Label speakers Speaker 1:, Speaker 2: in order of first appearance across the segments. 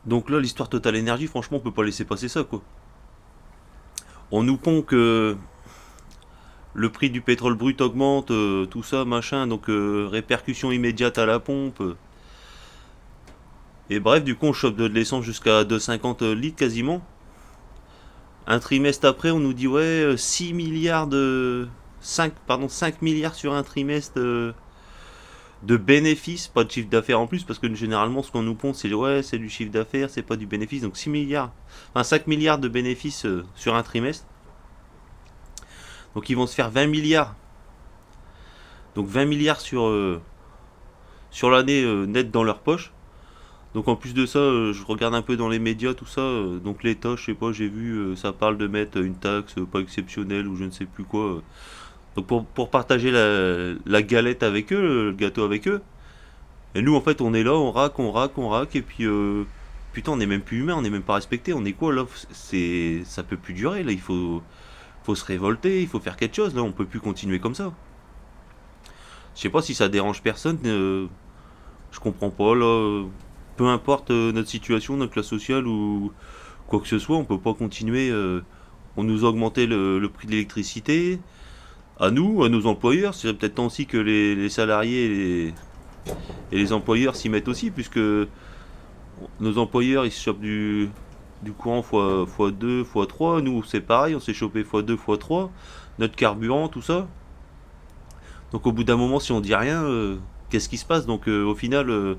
Speaker 1: Donc là, l'histoire Total Energy, franchement, on peut pas laisser passer ça, quoi. On nous pond que le prix du pétrole brut augmente, tout ça, machin, donc répercussion immédiate à la pompe. Et bref, du coup, on chope de l'essence jusqu'à 2,50 litres quasiment. Un trimestre après, on nous dit, ouais, 6 milliards de. 5 milliards sur un trimestre de bénéfices, pas de chiffre d'affaires en plus, parce que généralement, ce qu'on nous pond, c'est ouais, c'est du chiffre d'affaires, c'est pas du bénéfice. Donc 6 milliards, enfin 5 milliards de bénéfices sur un trimestre. Donc ils vont se faire 20 milliards. Donc 20 milliards sur l'année net dans leur poche. Donc en plus de ça, je regarde un peu dans les médias, tout ça. Donc l'État, je sais pas, j'ai vu, ça parle de mettre une taxe pas exceptionnelle ou je ne sais plus quoi. Donc pour partager la galette avec eux, le gâteau avec eux. Et nous, en fait, on est là, on raque, on raque, on raque, et puis putain, on n'est même plus humain, on n'est même pas respecté. On est quoi là? Ça peut plus durer là. Faut se révolter, il faut faire quelque chose là. On peut plus continuer comme ça. Je sais pas si ça dérange personne. Je comprends pas là. Peu importe notre situation, notre classe sociale ou quoi que ce soit, on peut pas continuer. On nous a augmenté le prix de l'électricité. À nous, à nos employeurs, c'est peut-être temps aussi que les salariés et les employeurs s'y mettent aussi, puisque nos employeurs ils se chopent du courant fois 2 fois 3. Nous, c'est pareil, on s'est chopé fois 2 fois 3. Notre carburant, tout ça. Donc, au bout d'un moment, si on dit rien, qu'est-ce qui se passe? Donc, au final,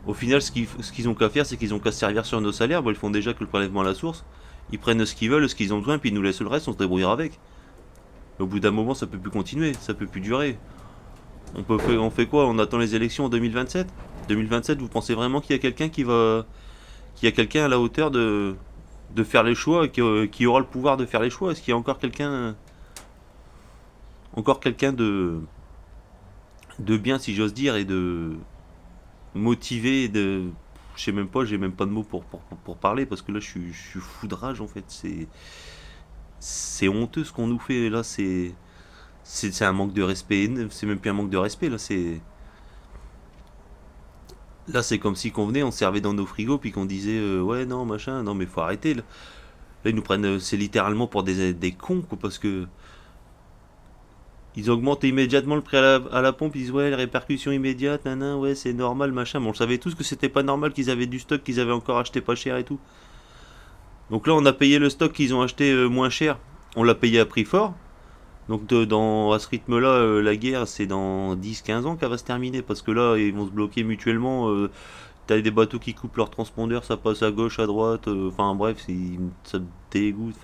Speaker 1: ce qu'ils ont qu'à faire, c'est qu'ils ont qu'à se servir sur nos salaires. Bon, ils font déjà que le prélèvement à la source. Ils prennent ce qu'ils veulent, ce qu'ils ont besoin, puis ils nous laissent le reste, on se débrouillera avec. Mais au bout d'un moment, ça peut plus continuer, ça peut plus durer. On fait quoi? On attend les élections en 2027? 2027, vous pensez vraiment qu'il y a quelqu'un qu'il y a quelqu'un à la hauteur de faire les choix, qui aura le pouvoir de faire les choix? Est-ce qu'il y a encore quelqu'un de bien, si j'ose dire, et de motivé, je sais même pas, j'ai même pas de mots pour parler, parce que là, je suis fou de rage, en fait. C'est honteux ce qu'on nous fait, là, c'est un manque de respect, c'est même plus un manque de respect, là, c'est comme si qu'on venait, on servait dans nos frigos, puis qu'on disait, ouais, non, machin, non, mais faut arrêter, là. Là, ils nous prennent, c'est littéralement pour des cons, quoi, parce que ils augmentent immédiatement le prix à la pompe, ils disent ouais, les répercussions immédiates, nanan, ouais, c'est normal, machin. Mais on savait tous que c'était pas normal, qu'ils avaient du stock, qu'ils avaient encore acheté pas cher et tout. Donc là, on a payé le stock qu'ils ont acheté moins cher, on l'a payé à prix fort. Donc à ce rythme-là, la guerre, c'est dans 10-15 ans qu'elle va se terminer, parce que là, ils vont se bloquer mutuellement. T'as des bateaux qui coupent leur transpondeur, ça passe à gauche, à droite, enfin bref, ça me dégoûte,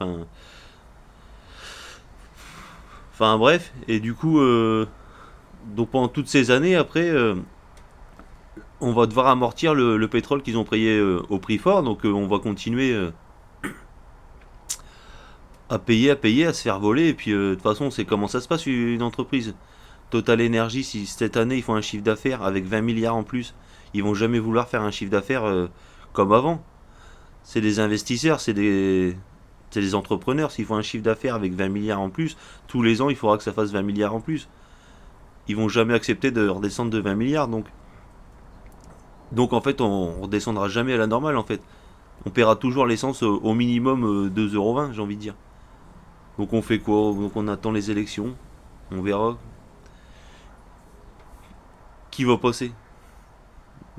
Speaker 1: enfin bref, et du coup, donc pendant toutes ces années après, on va devoir amortir le pétrole qu'ils ont payé au prix fort, donc on va continuer à payer, à se faire voler, et puis de toute façon, c'est comment ça se passe une entreprise. Total Energy, si cette année ils font un chiffre d'affaires avec 20 milliards en plus, ils vont jamais vouloir faire un chiffre d'affaires comme avant. C'est des investisseurs, c'est des entrepreneurs. S'ils font un chiffre d'affaires avec 20 milliards en plus, tous les ans il faudra que ça fasse 20 milliards en plus. Ils vont jamais accepter de redescendre de 20 milliards, donc en fait on redescendra jamais à la normale en fait. On paiera toujours l'essence au minimum 2,20 €, j'ai envie de dire. Donc on fait quoi? Donc on attend les élections, on verra qui va passer.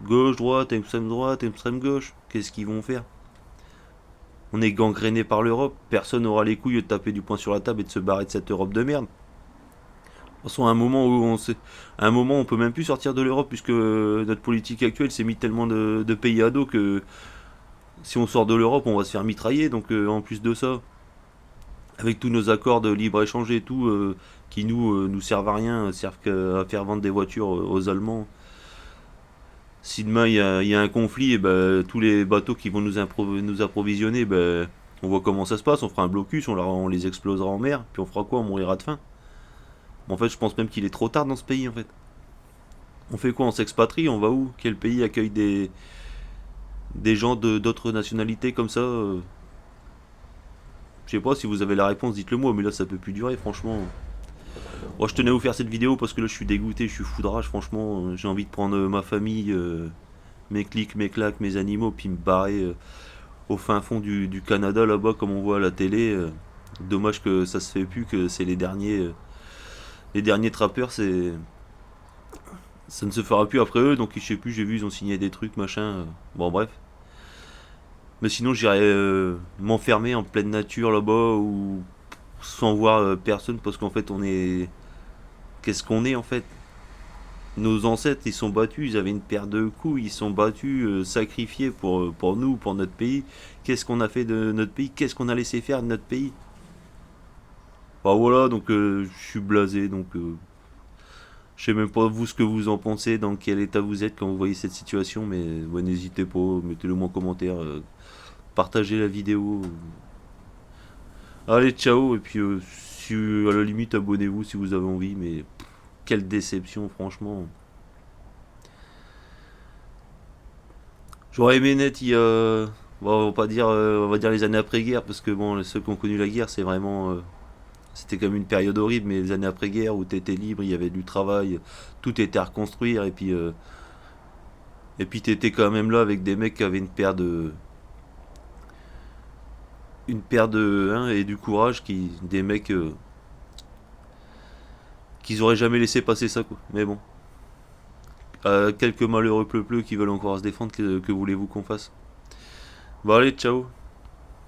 Speaker 1: Gauche, droite, extrême gauche. Qu'est-ce qu'ils vont faire? On est gangréné par l'Europe. Personne n'aura les couilles de taper du poing sur la table et de se barrer de cette Europe de merde. De toute façon, à un moment, on peut même plus sortir de l'Europe, puisque notre politique actuelle s'est mis tellement de pays à dos que si on sort de l'Europe, on va se faire mitrailler. Donc en plus de ça, avec tous nos accords de libre échange et tout, qui nous servent à rien, servent qu'à faire vendre des voitures aux Allemands. Si demain il y a un conflit, et ben, tous les bateaux qui vont nous approvisionner, ben, on voit comment ça se passe, on fera un blocus, on les explosera en mer, puis on fera quoi? On mourra de faim. En fait, je pense même qu'il est trop tard dans ce pays en fait. On fait quoi? On s'expatrie? On va où? Quel pays accueille des gens d'autres nationalités comme ça? Je sais pas, si vous avez la réponse, dites-le moi, mais là ça peut plus durer, franchement. Bon, je tenais à vous faire cette vidéo parce que là je suis dégoûté, je suis fou de rage, franchement. J'ai envie de prendre ma famille mes clics, mes claques, mes animaux, puis me barrer au fin fond du Canada là-bas comme on voit à la télé. Dommage que ça se fait plus, que c'est les derniers trappeurs, ça ne se fera plus après eux, donc je sais plus, j'ai vu ils ont signé des trucs machin. Bon bref. Mais sinon j'irais m'enfermer en pleine nature là-bas ou sans voir personne parce qu'en fait on est, qu'est-ce qu'on est en fait. Nos ancêtres ils sont battus, ils avaient une paire de coups, ils sont battus, sacrifiés pour nous, pour notre pays. Qu'est-ce qu'on a fait de notre pays? Qu'est-ce qu'on a laissé faire de notre pays? Bah voilà, donc je suis blasé, donc je sais même pas vous ce que vous en pensez, dans quel état vous êtes quand vous voyez cette situation, mais ouais, n'hésitez pas, mettez-le moi en commentaire, partagez la vidéo. Allez, ciao, et puis si, à la limite abonnez-vous si vous avez envie, mais quelle déception franchement. J'aurais aimé naître il y a, bon, on va pas dire, on va dire les années après-guerre, parce que bon, ceux qui ont connu la guerre, c'est vraiment, c'était comme une période horrible, mais les années après-guerre où t'étais libre, il y avait du travail, tout était à reconstruire, et puis t'étais quand même là avec des mecs qui avaient une paire de, hein, et du courage, des mecs qu'ils auraient jamais laissé passer ça, quoi. Mais bon, quelques malheureux pleu qui veulent encore se défendre, que voulez-vous qu'on fasse? Bon allez, ciao.